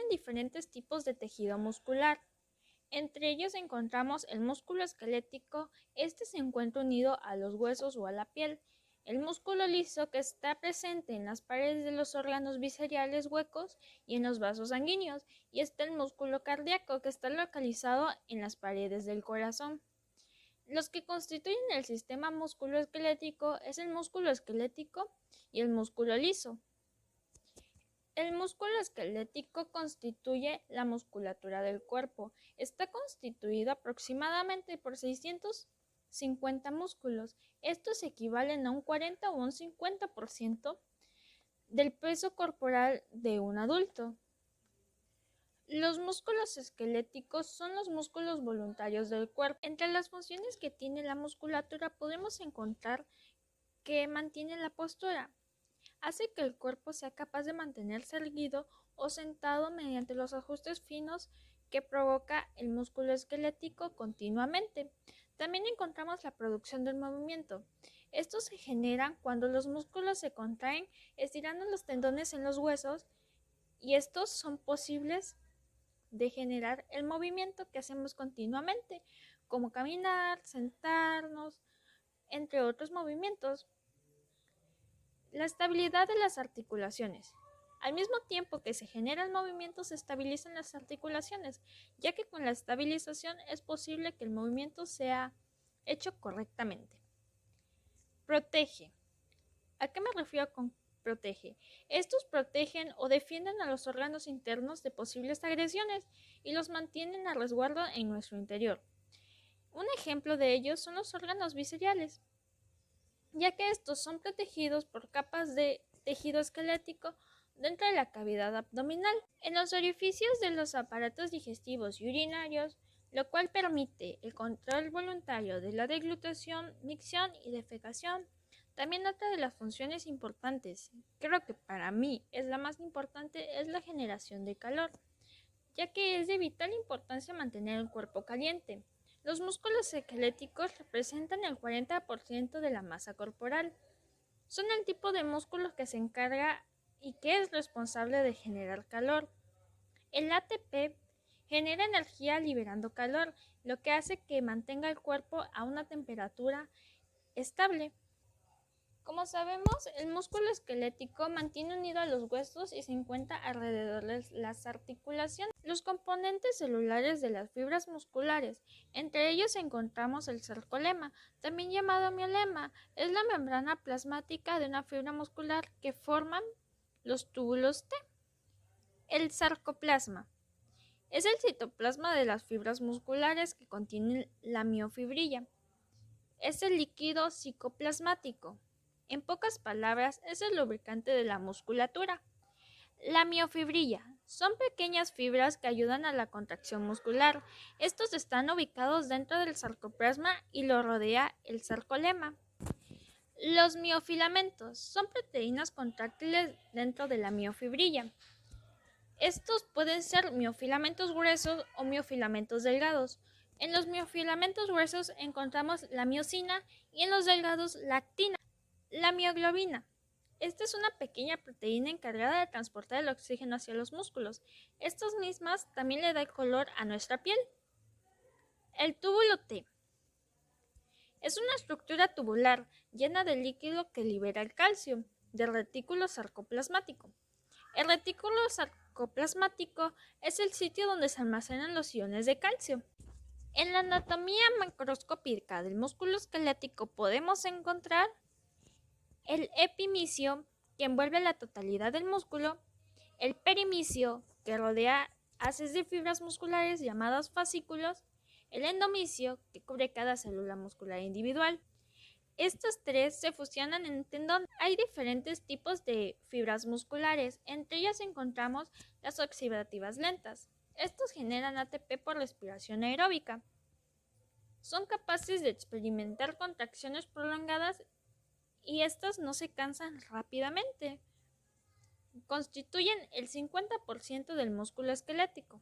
diferentes tipos de tejido muscular. Entre ellos encontramos el músculo esquelético. Este se encuentra unido a los huesos o a la piel. El músculo liso, que está presente en las paredes de los órganos viscerales huecos y en los vasos sanguíneos. Y está el músculo cardíaco, que está localizado en las paredes del corazón. Los que constituyen el sistema musculoesquelético es el músculo esquelético y el músculo liso. El músculo esquelético constituye la musculatura del cuerpo. Está constituido aproximadamente por 650 músculos. Estos equivalen a un 40 o un 50% del peso corporal de un adulto. Los músculos esqueléticos son los músculos voluntarios del cuerpo. Entre las funciones que tiene la musculatura podemos encontrar que mantiene la postura. Hace que el cuerpo sea capaz de mantenerse erguido o sentado mediante los ajustes finos que provoca el músculo esquelético continuamente. También encontramos la producción del movimiento. Estos se generan cuando los músculos se contraen estirando los tendones en los huesos, y estos son posibles de generar el movimiento que hacemos continuamente, como caminar, sentarnos, entre otros movimientos. La estabilidad de las articulaciones. Al mismo tiempo que se genera el movimiento, se estabilizan las articulaciones, ya que con la estabilización es posible que el movimiento sea hecho correctamente. Protege. ¿A qué me refiero con protege? Estos protegen o defienden a los órganos internos de posibles agresiones y los mantienen a resguardo en nuestro interior. Un ejemplo de ellos son los órganos viscerales, ya que estos son protegidos por capas de tejido esquelético dentro de la cavidad abdominal, en los orificios de los aparatos digestivos y urinarios, lo cual permite el control voluntario de la deglutición, micción y defecación. También otra de las funciones importantes, creo que para mí es la más importante, es la generación de calor, ya que es de vital importancia mantener el cuerpo caliente. Los músculos esqueléticos representan el 40% de la masa corporal. Son el tipo de músculo que se encarga y que es responsable de generar calor. El ATP genera energía liberando calor, lo que hace que mantenga el cuerpo a una temperatura estable. Como sabemos, el músculo esquelético mantiene unido a los huesos y se encuentra alrededor de las articulaciones. Los componentes celulares de las fibras musculares, entre ellos encontramos el sarcolema, también llamado miolema, es la membrana plasmática de una fibra muscular que forman los túbulos T. El sarcoplasma es el citoplasma de las fibras musculares que contienen la miofibrilla. Es el líquido citoplasmático. En pocas palabras, es el lubricante de la musculatura. La miofibrilla son pequeñas fibras que ayudan a la contracción muscular. Estos están ubicados dentro del sarcoplasma y lo rodea el sarcolema. Los miofilamentos son proteínas contráctiles dentro de la miofibrilla. Estos pueden ser miofilamentos gruesos o miofilamentos delgados. En los miofilamentos gruesos encontramos la miosina y en los delgados la actina. La mioglobina. Esta es una pequeña proteína encargada de transportar el oxígeno hacia los músculos. Estas mismas también le dan color a nuestra piel. El túbulo T. Es una estructura tubular llena de líquido que libera el calcio del retículo sarcoplasmático. El retículo sarcoplasmático es el sitio donde se almacenan los iones de calcio. En la anatomía macroscópica del músculo esquelético podemos encontrar el epimicio, que envuelve la totalidad del músculo, el perimicio, que rodea haces de fibras musculares llamadas fascículos, el endomicio, que cubre cada célula muscular individual. Estas tres se fusionan en un tendón. Hay diferentes tipos de fibras musculares, entre ellas encontramos las oxidativas lentas. Estos generan ATP por respiración aeróbica. Son capaces de experimentar contracciones prolongadas y estas no se cansan rápidamente. Constituyen el 50% del músculo esquelético.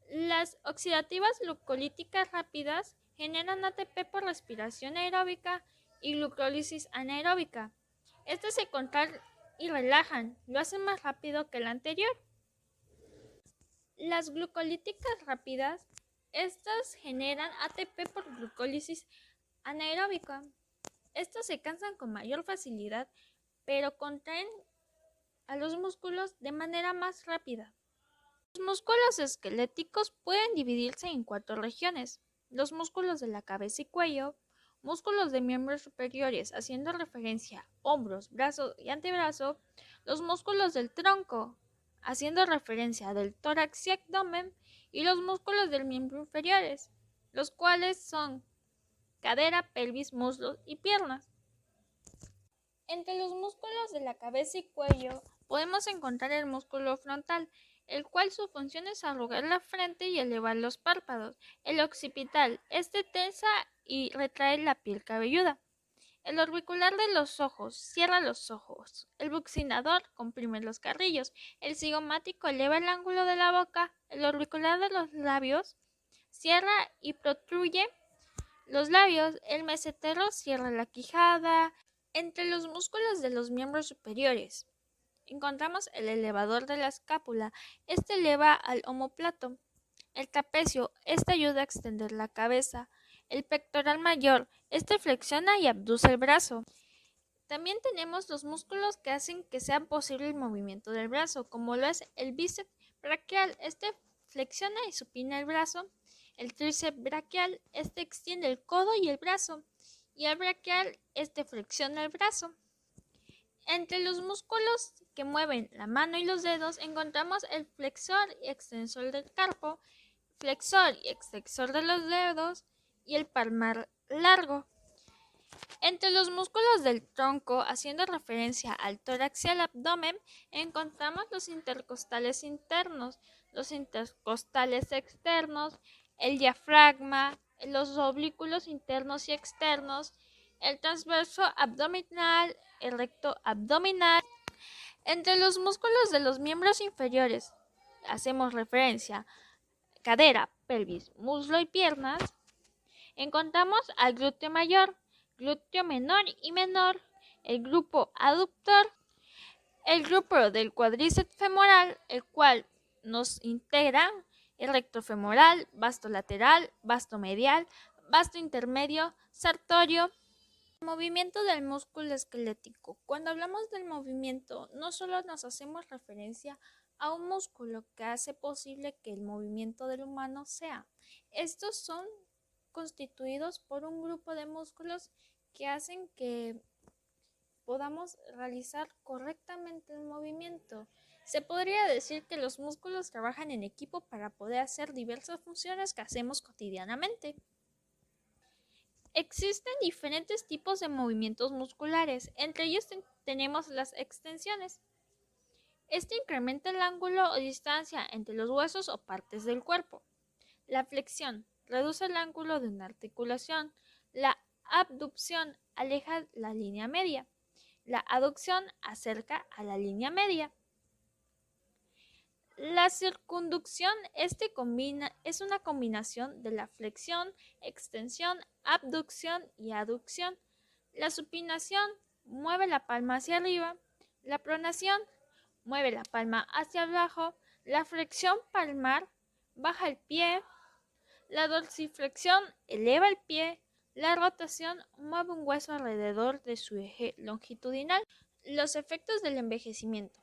Las oxidativas glucolíticas rápidas generan ATP por respiración aeróbica y glucólisis anaeróbica. Estas se contraen y relajan, lo hacen más rápido que el anterior. Las glucolíticas rápidas, estas generan ATP por glucólisis anaeróbica. Estas se cansan con mayor facilidad, pero contraen a los músculos de manera más rápida. Los músculos esqueléticos pueden dividirse en 4 regiones: los músculos de la cabeza y cuello, músculos de miembros superiores, haciendo referencia a hombros, brazos y antebrazo, los músculos del tronco, haciendo referencia del tórax y abdomen, y los músculos del miembro inferiores, los cuales son cadera, pelvis, muslos y piernas. Entre los músculos de la cabeza y cuello podemos encontrar el músculo frontal, el cual su función es arrugar la frente y elevar los párpados. El occipital, tensa y retrae la piel cabelluda. El orbicular de los ojos cierra los ojos. El buccinador comprime los carrillos. El cigomático eleva el ángulo de la boca. El orbicular de los labios cierra y protruye los labios. El mesetero cierra la quijada. Entre los músculos de los miembros superiores encontramos el elevador de la escápula. Eleva al omóplato. El trapecio, ayuda a extender la cabeza. El pectoral mayor, flexiona y abduce el brazo. También tenemos los músculos que hacen que sea posible el movimiento del brazo, como lo es el bíceps braquial. Flexiona y supina el brazo. El tríceps braquial, extiende el codo y el brazo. Y el braquial, flexiona el brazo. Entre los músculos que mueven la mano y los dedos encontramos el flexor y extensor del carpo, flexor y extensor de los dedos y el palmar largo. Entre los músculos del tronco, haciendo referencia al tórax y al abdomen, encontramos los intercostales internos, los intercostales externos, el diafragma, los oblículos internos y externos, el transverso abdominal, el recto abdominal. Entre los músculos de los miembros inferiores, hacemos referencia a cadera, pelvis, muslo y piernas. Encontramos al glúteo mayor, glúteo menor y menor, el grupo aductor, el grupo del cuádriceps femoral, el cual nos integra el recto femoral, vasto lateral, vasto medial, vasto intermedio, sartorio. Movimiento del músculo esquelético. Cuando hablamos del movimiento, no solo nos hacemos referencia a un músculo que hace posible que el movimiento del humano sea. Estos son constituidos por un grupo de músculos que hacen que podamos realizar correctamente el movimiento. Se podría decir que los músculos trabajan en equipo para poder hacer diversas funciones que hacemos cotidianamente. Existen diferentes tipos de movimientos musculares, entre ellos tenemos las extensiones. Incrementa el ángulo o distancia entre los huesos o partes del cuerpo. La flexión reduce el ángulo de una articulación. La abducción aleja la línea media. La aducción acerca a la línea media. La circunducción es una combinación de la flexión, extensión, abducción y aducción. La supinación mueve la palma hacia arriba. La pronación mueve la palma hacia abajo. La flexión palmar baja el pie. La dorsiflexión eleva el pie. La rotación mueve un hueso alrededor de su eje longitudinal. Los efectos del envejecimiento.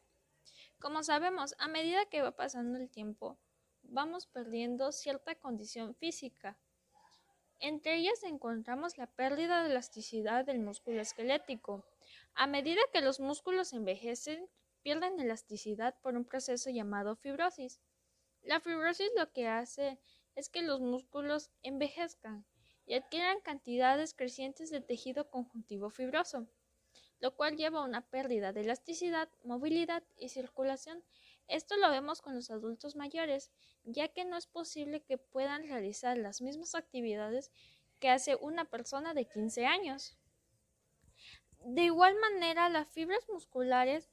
Como sabemos, a medida que va pasando el tiempo, vamos perdiendo cierta condición física. Entre ellas encontramos la pérdida de elasticidad del músculo esquelético. A medida que los músculos envejecen, pierden elasticidad por un proceso llamado fibrosis. La fibrosis lo que hace es que los músculos envejezcan y adquieran cantidades crecientes de tejido conjuntivo fibroso, lo cual lleva a una pérdida de elasticidad, movilidad y circulación. Esto lo vemos con los adultos mayores, ya que no es posible que puedan realizar las mismas actividades que hace una persona de 15 años. De igual manera, las fibras musculares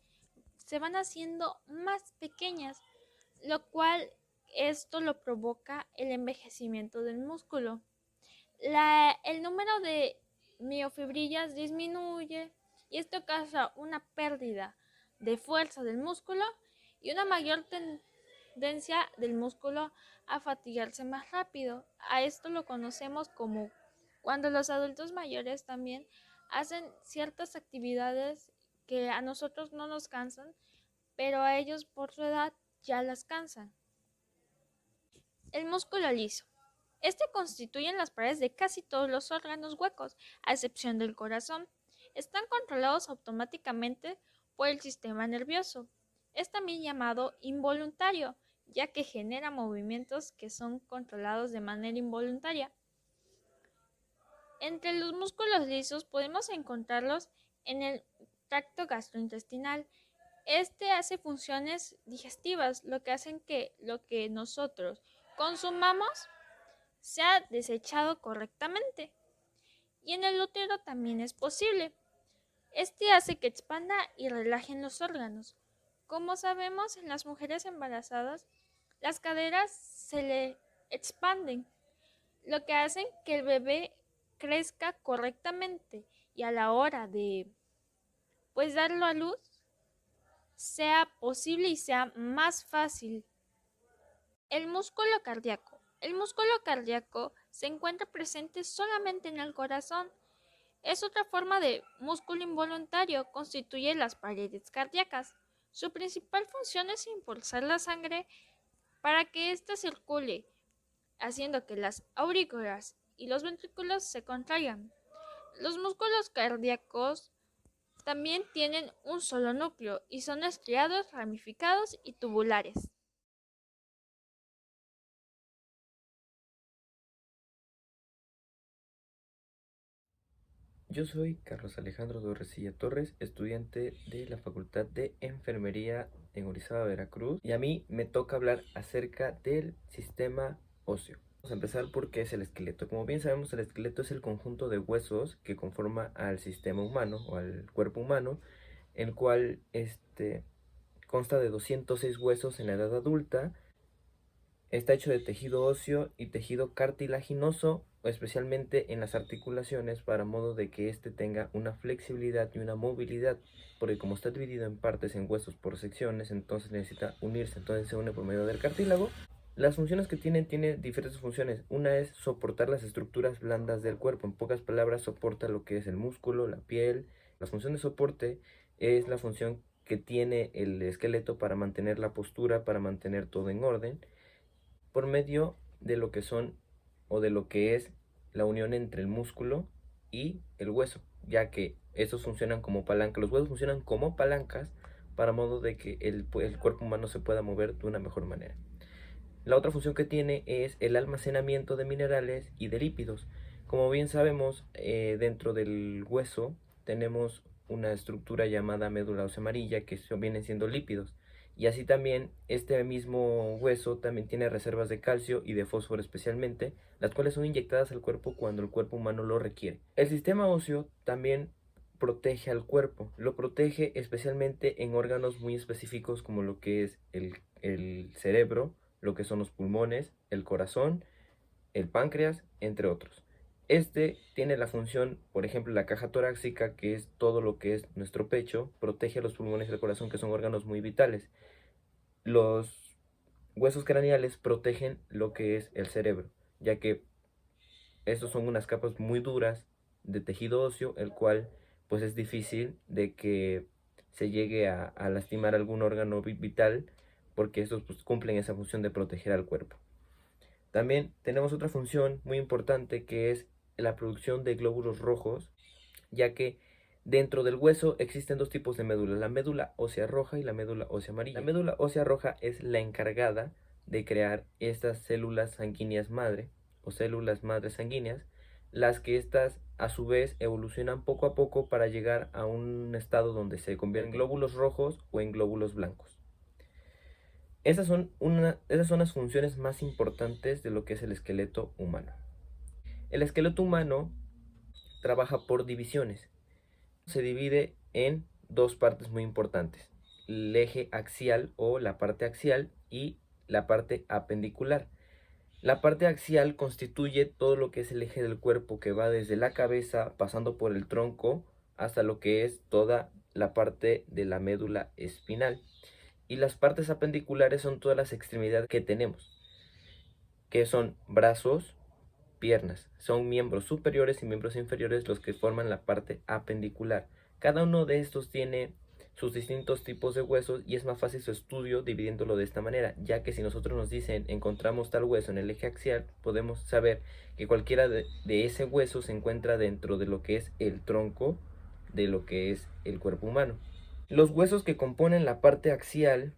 se van haciendo más pequeñas, lo cual esto lo provoca el envejecimiento del músculo. El número de miofibrillas disminuye y esto causa una pérdida de fuerza del músculo y una mayor tendencia del músculo a fatigarse más rápido. A esto lo conocemos como cuando los adultos mayores también hacen ciertas actividades que a nosotros no nos cansan, pero a ellos por su edad ya las cansan. El músculo liso. Este constituye las paredes de casi todos los órganos huecos, a excepción del corazón. Están controlados automáticamente por el sistema nervioso. Es también llamado involuntario, ya que genera movimientos que son controlados de manera involuntaria. Entre los músculos lisos podemos encontrarlos en el tracto gastrointestinal. Este hace funciones digestivas, lo que hacen que lo que nosotros consumamos sea desechado correctamente. Y en el útero también es posible. Este hace que expanda y relajen los órganos. Como sabemos, en las mujeres embarazadas, las caderas se le expanden, lo que hace que el bebé crezca correctamente y a la hora de darlo a luz sea posible y sea más fácil. El músculo cardíaco. El músculo cardíaco se encuentra presente solamente en el corazón. Es otra forma de músculo involuntario, constituye las paredes cardíacas. Su principal función es impulsar la sangre para que ésta circule, haciendo que las aurículas y los ventrículos se contraigan. Los músculos cardíacos también tienen un solo núcleo y son estriados, ramificados y tubulares. Yo soy Carlos Alejandro Dorresilla Torres, estudiante de la Facultad de Enfermería en Orizaba, Veracruz, y a mí me toca hablar acerca del sistema óseo. Vamos a empezar por qué es el esqueleto. Como bien sabemos, el esqueleto es el conjunto de huesos que conforma al sistema humano o al cuerpo humano, el cual consta de 206 huesos en la edad adulta. Está hecho de tejido óseo y tejido cartilaginoso, especialmente en las articulaciones, para modo de que éste tenga una flexibilidad y una movilidad, porque como está dividido en partes, en huesos por secciones, entonces necesita unirse, entonces se une por medio del cartílago. Las funciones que tiene diferentes funciones. Una es soportar las estructuras blandas del cuerpo, en pocas palabras soporta lo que es el músculo, la piel. La función de soporte es la función que tiene el esqueleto para mantener la postura, para mantener todo en orden, por medio de lo que son o de lo que es la unión entre el músculo y el hueso, ya que estos funcionan como palancas, los huesos funcionan como palancas para modo de que el cuerpo humano se pueda mover de una mejor manera. La otra función que tiene es el almacenamiento de minerales y de lípidos. Como bien sabemos, dentro del hueso tenemos una estructura llamada médula ósea amarilla que vienen siendo lípidos. Y así también este mismo hueso también tiene reservas de calcio y de fósforo especialmente, las cuales son inyectadas al cuerpo cuando el cuerpo humano lo requiere. El sistema óseo también protege al cuerpo, lo protege especialmente en órganos muy específicos como lo que es el cerebro, lo que son los pulmones, el corazón, el páncreas, entre otros. Este tiene la función, por ejemplo, la caja torácica, que es todo lo que es nuestro pecho, protege a los pulmones y el corazón, que son órganos muy vitales. Los huesos craneales protegen lo que es el cerebro, ya que estos son unas capas muy duras de tejido óseo, el cual pues es difícil de que se llegue a lastimar algún órgano vital, porque estos pues, cumplen esa función de proteger al cuerpo. También tenemos otra función muy importante que es la producción de glóbulos rojos, ya que dentro del hueso existen dos tipos de médula, la médula ósea roja y la médula ósea amarilla. La médula ósea roja es la encargada de crear estas células sanguíneas madre o células madres sanguíneas, las que estas a su vez evolucionan poco a poco para llegar a un estado donde se convierten en glóbulos rojos o en glóbulos blancos. Esas son las funciones más importantes de lo que es el esqueleto humano. El esqueleto humano trabaja por divisiones. Se divide en dos partes muy importantes: el eje axial o la parte axial y la parte apendicular. La parte axial constituye todo lo que es el eje del cuerpo, que va desde la cabeza pasando por el tronco hasta lo que es toda la parte de la médula espinal. Y las partes apendiculares son todas las extremidades que tenemos, que son brazos, piernas. Son miembros superiores y miembros inferiores los que forman la parte apendicular. Cada uno de estos tiene sus distintos tipos de huesos y es más fácil su estudio dividiéndolo de esta manera, ya que si nosotros nos dicen encontramos tal hueso en el eje axial, podemos saber que cualquiera de ese hueso se encuentra dentro de lo que es el tronco de lo que es el cuerpo humano. Los huesos que componen la parte axial,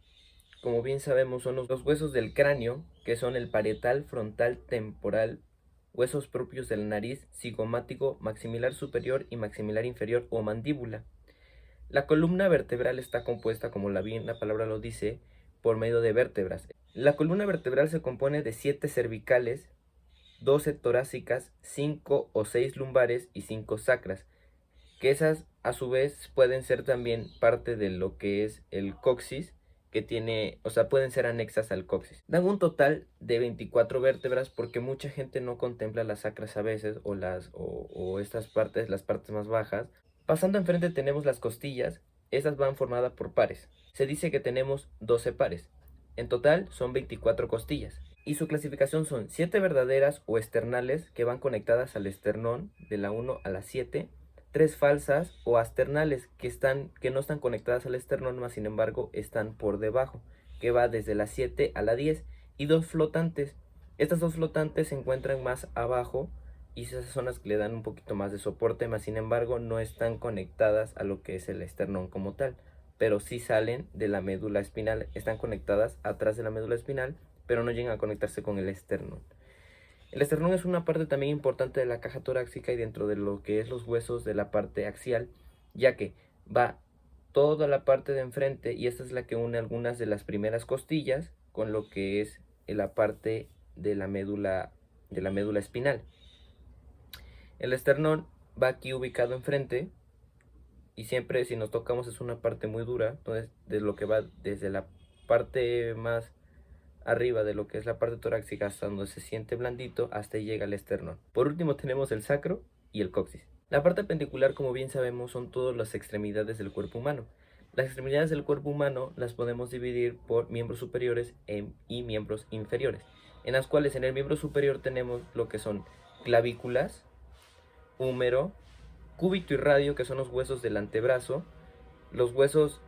como bien sabemos, son los huesos del cráneo, que son el parietal, frontal, temporal, huesos propios de la nariz, cigomático, maximilar superior y maximilar inferior o mandíbula. La columna vertebral está compuesta, como bien la palabra lo dice, por medio de vértebras. La columna vertebral se compone de 7 cervicales, 12 torácicas, 5 o 6 lumbares y 5 sacras, que esas a su vez pueden ser también parte de lo que es el coxis, que tiene, o sea, pueden ser anexas al coxis. Dan un total de 24 vértebras porque mucha gente no contempla las sacras a veces o estas partes, las partes más bajas. Pasando enfrente tenemos las costillas, esas van formadas por pares. Se dice que tenemos 12 pares. En total son 24 costillas. Y su clasificación son 7 verdaderas o esternales que van conectadas al esternón de la 1 a la 7. 3 falsas o asternales que no están conectadas al esternón, mas sin embargo están por debajo, que va desde la 7 a la 10, y 2 flotantes. Estas 2 flotantes se encuentran más abajo y esas son las que le dan un poquito más de soporte, mas sin embargo no están conectadas a lo que es el esternón como tal, pero sí salen de la médula espinal, están conectadas atrás de la médula espinal, pero no llegan a conectarse con el esternón. El esternón es una parte también importante de la caja torácica y dentro de lo que es los huesos de la parte axial, ya que va toda la parte de enfrente y esta es la que une algunas de las primeras costillas con lo que es la parte de la médula espinal. El esternón va aquí ubicado enfrente y siempre si nos tocamos es una parte muy dura, entonces de lo que va desde la parte más arriba de lo que es la parte torácica hasta donde se siente blandito, hasta ahí llega el esternón. Por último tenemos el sacro y el coxis. La parte apendicular, como bien sabemos, son todas las extremidades del cuerpo humano. Las extremidades del cuerpo humano las podemos dividir por miembros superiores y miembros inferiores, en las cuales en el miembro superior tenemos lo que son clavículas, húmero, cúbito y radio, que son los huesos del antebrazo, los huesos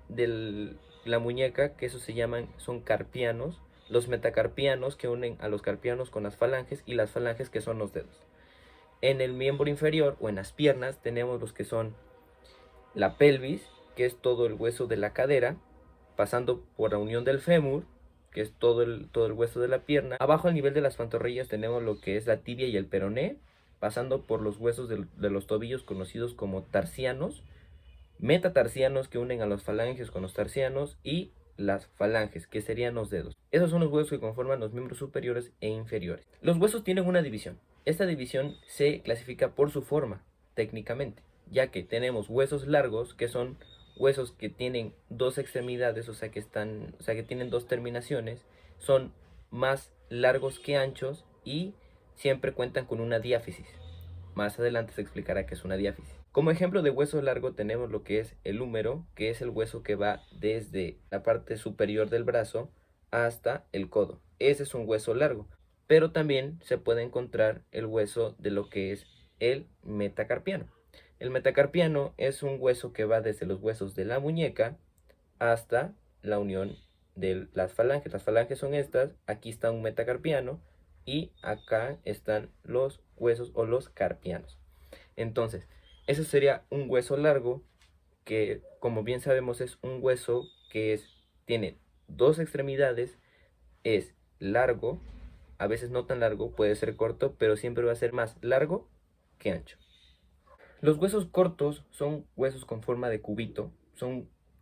de la muñeca, que esos son carpianos, los metacarpianos, que unen a los carpianos con las falanges, y las falanges, que son los dedos. En el miembro inferior o en las piernas tenemos los que son la pelvis, que es todo el hueso de la cadera, pasando por la unión del fémur, que es todo el hueso de la pierna. Abajo al nivel de las pantorrillas tenemos lo que es la tibia y el peroné, pasando por los huesos de los tobillos conocidos como tarsianos, metatarsianos, que unen a los falanges con los tarsianos, y las falanges, que serían los dedos. Esos son los huesos que conforman los miembros superiores e inferiores. Los huesos tienen una división. Esta división se clasifica por su forma, técnicamente, ya que tenemos huesos largos, que son huesos que tienen 2 extremidades, o sea que tienen 2 terminaciones, son más largos que anchos y siempre cuentan con una diáfisis. Más adelante se explicará qué es una diáfisis. Como ejemplo de hueso largo tenemos lo que es el húmero, que es el hueso que va desde la parte superior del brazo hasta el codo. Ese es un hueso largo, pero también se puede encontrar el hueso de lo que es el metacarpiano. El metacarpiano es un hueso que va desde los huesos de la muñeca hasta la unión de las falanges. Las falanges son estas, aquí está un metacarpiano y acá están los huesos o los carpianos. Entonces, eso sería un hueso largo, que como bien sabemos es un hueso que tiene 2 extremidades, es largo, a veces no tan largo, puede ser corto, pero siempre va a ser más largo que ancho. Los huesos cortos son huesos con forma de cubito,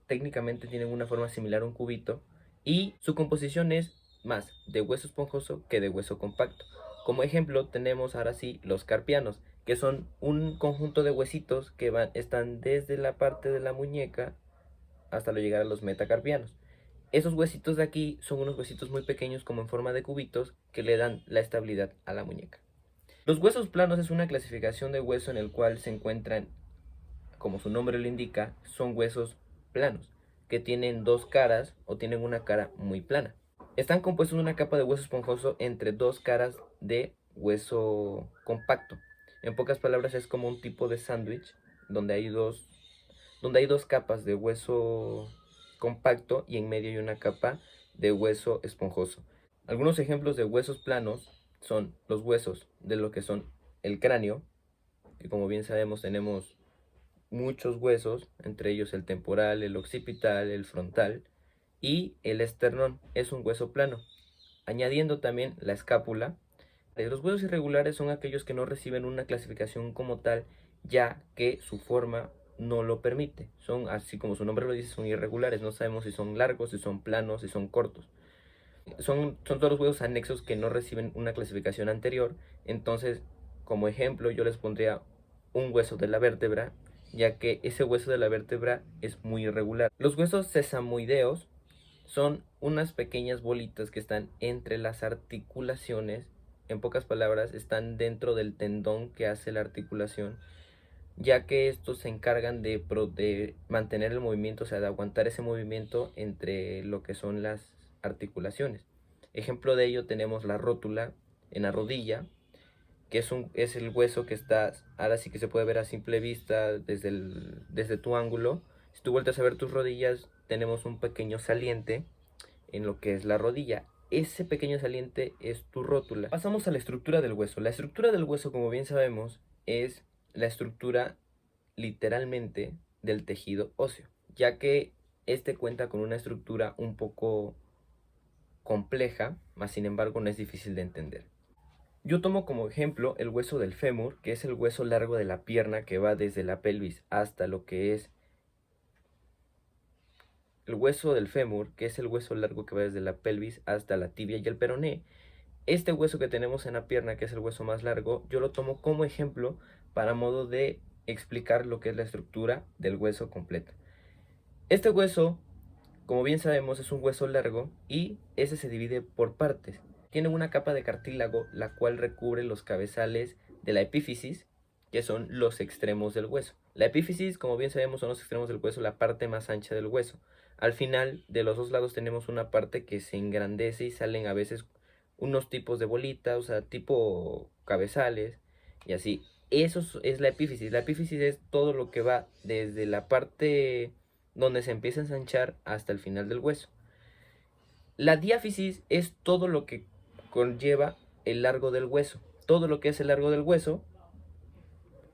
técnicamente tienen una forma similar a un cubito, y su composición es más de hueso esponjoso que de hueso compacto. Como ejemplo tenemos ahora sí los carpianos, que son un conjunto de huesitos que están desde la parte de la muñeca hasta llegar a los metacarpianos. Esos huesitos de aquí son unos huesitos muy pequeños como en forma de cubitos que le dan la estabilidad a la muñeca. Los huesos planos es una clasificación de hueso en el cual se encuentran, como su nombre lo indica, son huesos planos. que tienen dos caras o tienen una cara muy plana. Están compuestos de una capa de hueso esponjoso entre dos caras de hueso compacto. En pocas palabras, es como un tipo de sándwich donde hay dos capas de hueso compacto y en medio hay una capa de hueso esponjoso. Algunos ejemplos de huesos planos son los huesos de lo que son el cráneo, que como bien sabemos tenemos muchos huesos, entre ellos el temporal, el occipital, el frontal, y el esternón es un hueso plano, añadiendo también la escápula. Los huesos irregulares son aquellos que no reciben una clasificación como tal, ya que su forma no lo permite. Son, así como su nombre lo dice, son irregulares. No sabemos si son largos, si son planos, si son cortos. Son todos los huesos anexos que no reciben una clasificación anterior. Entonces, como ejemplo, yo les pondría un hueso de la vértebra, ya que ese hueso de la vértebra es muy irregular. Los huesos sesamoideos son unas pequeñas bolitas que están entre las articulaciones. En pocas palabras, están dentro del tendón que hace la articulación, ya que estos se encargan de mantener el movimiento, o sea, de aguantar ese movimiento entre lo que son las articulaciones. Ejemplo de ello tenemos la rótula en la rodilla, que es el hueso que está, ahora sí que se puede ver a simple vista desde tu ángulo. Si tú vueltas a ver tus rodillas, tenemos un pequeño saliente en lo que es la rodilla. Ese pequeño saliente es tu rótula. Pasamos a la estructura del hueso. La estructura del hueso, como bien sabemos, es la estructura literalmente del tejido óseo, ya que este cuenta con una estructura un poco compleja, mas sin embargo no es difícil de entender. Yo tomo como ejemplo el hueso del fémur, que es el hueso largo de la pierna que va desde la pelvis hasta lo que es el hueso del fémur, que es el hueso largo que va desde la pelvis hasta la tibia y el peroné. Este hueso que tenemos en la pierna, que es el hueso más largo, yo lo tomo como ejemplo para modo de explicar lo que es la estructura del hueso completo. Este hueso, como bien sabemos, es un hueso largo y ese se divide por partes. Tiene una capa de cartílago, la cual recubre los cabezales de la epífisis, que son los extremos del hueso. La epífisis, como bien sabemos, son los extremos del hueso, la parte más ancha del hueso. Al final, de los dos lados tenemos una parte que se engrandece y salen a veces unos tipos de bolitas, o sea, tipo cabezales y así. Eso es la epífisis. La epífisis es todo lo que va desde la parte donde se empieza a ensanchar hasta el final del hueso. La diáfisis es todo lo que conlleva el largo del hueso. Todo lo que es el largo del hueso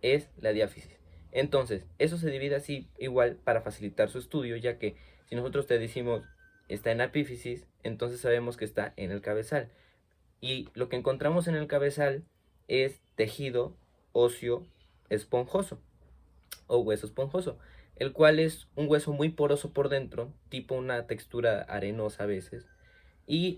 es la diáfisis. Entonces, eso se divide así igual para facilitar su estudio, ya que si nosotros te decimos está en la epífisis, entonces sabemos que está en el cabezal. Y lo que encontramos en el cabezal es tejido óseo esponjoso o hueso esponjoso, el cual es un hueso muy poroso por dentro, tipo una textura arenosa a veces, y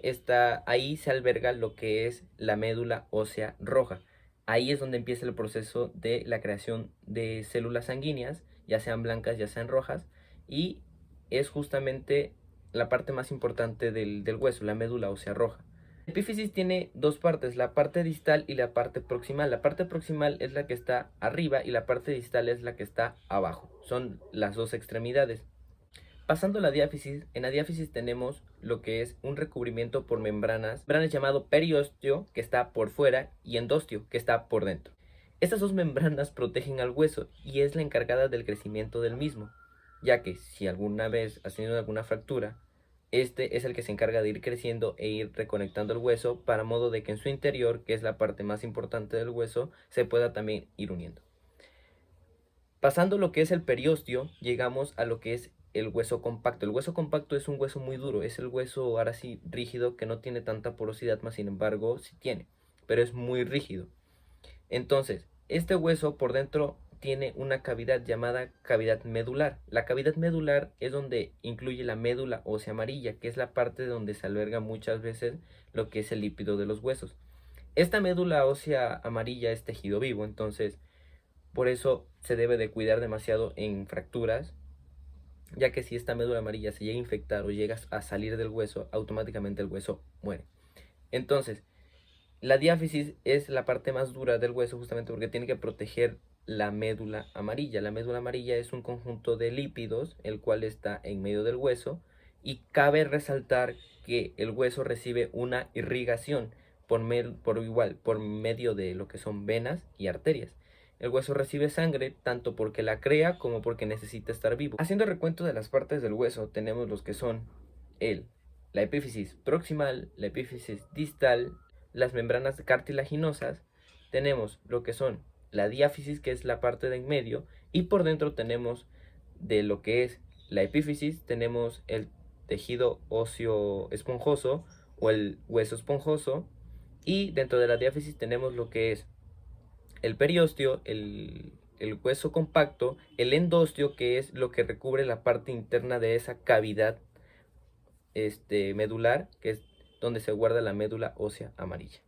ahí se alberga lo que es la médula ósea roja. Ahí es donde empieza el proceso de la creación de células sanguíneas, ya sean blancas, ya sean rojas, y es justamente la parte más importante del hueso, la médula ósea roja. La epífisis tiene dos partes, la parte distal y la parte proximal. La parte proximal es la que está arriba y la parte distal es la que está abajo. Son las dos extremidades. Pasando a la diáfisis, en la diáfisis tenemos lo que es un recubrimiento por membranas llamado periosteo, que está por fuera, y endosteo, que está por dentro. Estas dos membranas protegen al hueso y es la encargada del crecimiento del mismo, ya que si alguna vez has tenido alguna fractura, este es el que se encarga de ir creciendo e ir reconectando el hueso para modo de que en su interior, que es la parte más importante del hueso, se pueda también ir uniendo. Pasando lo que es el periosteo, llegamos a lo que es el hueso compacto. El hueso compacto es un hueso muy duro, es el hueso ahora sí rígido que no tiene tanta porosidad, más sin embargo sí tiene, pero es muy rígido. Entonces, este hueso por dentro tiene una cavidad llamada cavidad medular. La cavidad medular es donde incluye la médula ósea amarilla, que es la parte donde se alberga muchas veces lo que es el lípido de los huesos. Esta médula ósea amarilla es tejido vivo, entonces por eso se debe de cuidar demasiado en fracturas, ya que si esta médula amarilla se llega a infectar o llega a salir del hueso, automáticamente el hueso muere. Entonces, la diáfisis es la parte más dura del hueso justamente porque tiene que proteger la médula amarilla. La médula amarilla es un conjunto de lípidos, el cual está en medio del hueso, y cabe resaltar que el hueso recibe una irrigación por medio de lo que son venas y arterias. El hueso recibe sangre tanto porque la crea como porque necesita estar vivo. Haciendo recuento de las partes del hueso, tenemos los que son la epífisis proximal, la epífisis distal, las membranas cartilaginosas, tenemos lo que son la diáfisis, que es la parte de en medio, y por dentro tenemos de lo que es la epífisis, tenemos el tejido óseo esponjoso o el hueso esponjoso, y dentro de la diáfisis tenemos lo que es el periósteo, el hueso compacto, el endosteo, que es lo que recubre la parte interna de esa cavidad medular, que es donde se guarda la médula ósea amarilla.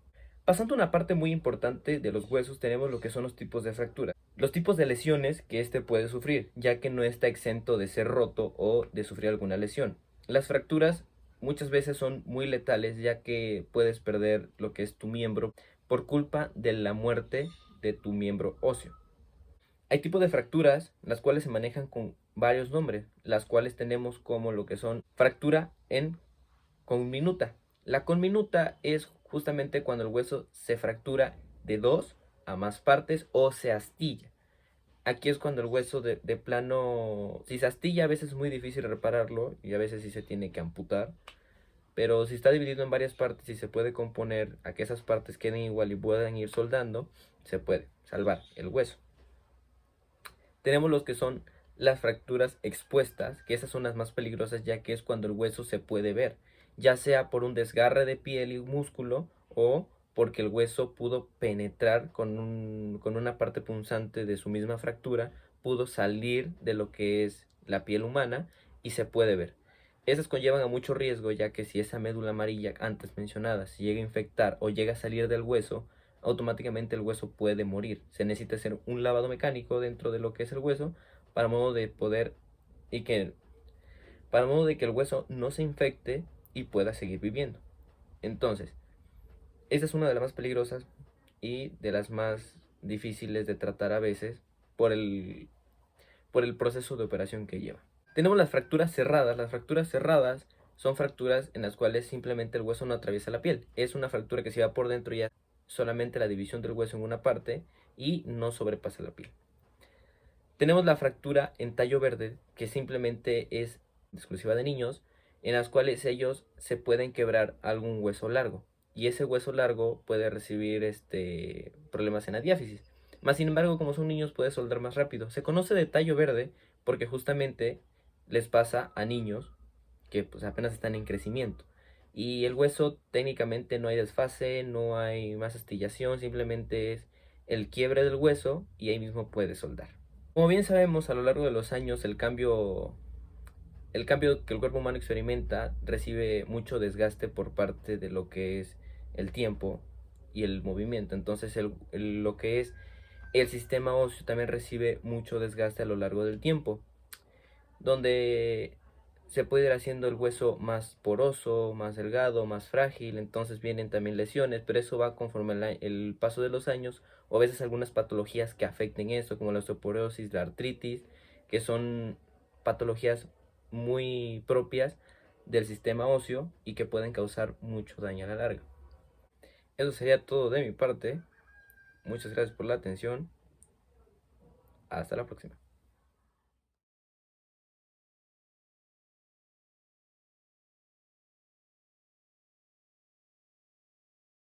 Pasando a una parte muy importante de los huesos, tenemos lo que son los tipos de fracturas. Los tipos de lesiones que puede sufrir, ya que no está exento de ser roto o de sufrir alguna lesión. Las fracturas muchas veces son muy letales, ya que puedes perder lo que es tu miembro por culpa de la muerte de tu miembro óseo. Hay tipos de fracturas, las cuales se manejan con varios nombres, las cuales tenemos como lo que son fractura en conminuta. La conminuta es justamente cuando el hueso se fractura de 2 a más partes o se astilla. Aquí es cuando el hueso de plano, si se astilla a veces es muy difícil repararlo y a veces sí se tiene que amputar. Pero si está dividido en varias partes y se puede componer a que esas partes queden igual y puedan ir soldando, se puede salvar el hueso. Tenemos los que son las fracturas expuestas, que esas son las más peligrosas, ya que es cuando el hueso se puede ver, ya sea por un desgarre de piel y músculo o porque el hueso pudo penetrar con una parte punzante de su misma fractura, pudo salir de lo que es la piel humana y se puede ver. Esas conllevan a mucho riesgo, ya que si esa médula amarilla antes mencionada se llega a infectar o llega a salir del hueso, automáticamente el hueso puede morir. Se necesita hacer un lavado mecánico dentro de lo que es el hueso para modo de poder para modo de que el hueso no se infecte y pueda seguir viviendo. Entonces, esta es una de las más peligrosas y de las más difíciles de tratar a veces por el proceso de operación que lleva. Tenemos las fracturas cerradas. Las fracturas cerradas son fracturas en las cuales simplemente el hueso no atraviesa la piel. Es una fractura que se va por dentro, ya solamente la división del hueso en una parte y no sobrepasa la piel. Tenemos la fractura en tallo verde, que simplemente es exclusiva de niños, en las cuales ellos se pueden quebrar algún hueso largo y ese hueso largo puede recibir problemas en la diáfisis. Más sin embargo, como son niños, puede soldar más rápido. Se conoce de tallo verde porque justamente les pasa a niños que pues apenas están en crecimiento. Y el hueso técnicamente no hay desfase, no hay más astillación, simplemente es el quiebre del hueso y ahí mismo puede soldar. Como bien sabemos, a lo largo de los años el cambio que el cuerpo humano experimenta recibe mucho desgaste por parte de lo que es el tiempo y el movimiento. Entonces lo que es el sistema óseo también recibe mucho desgaste a lo largo del tiempo, donde se puede ir haciendo el hueso más poroso, más delgado, más frágil. Entonces vienen también lesiones, pero eso va conforme el paso de los años, o a veces algunas patologías que afecten esto, como la osteoporosis, la artritis, que son patologías muy propias del sistema óseo y que pueden causar mucho daño a la larga. Eso sería todo de mi parte. Muchas gracias por la atención. Hasta la próxima.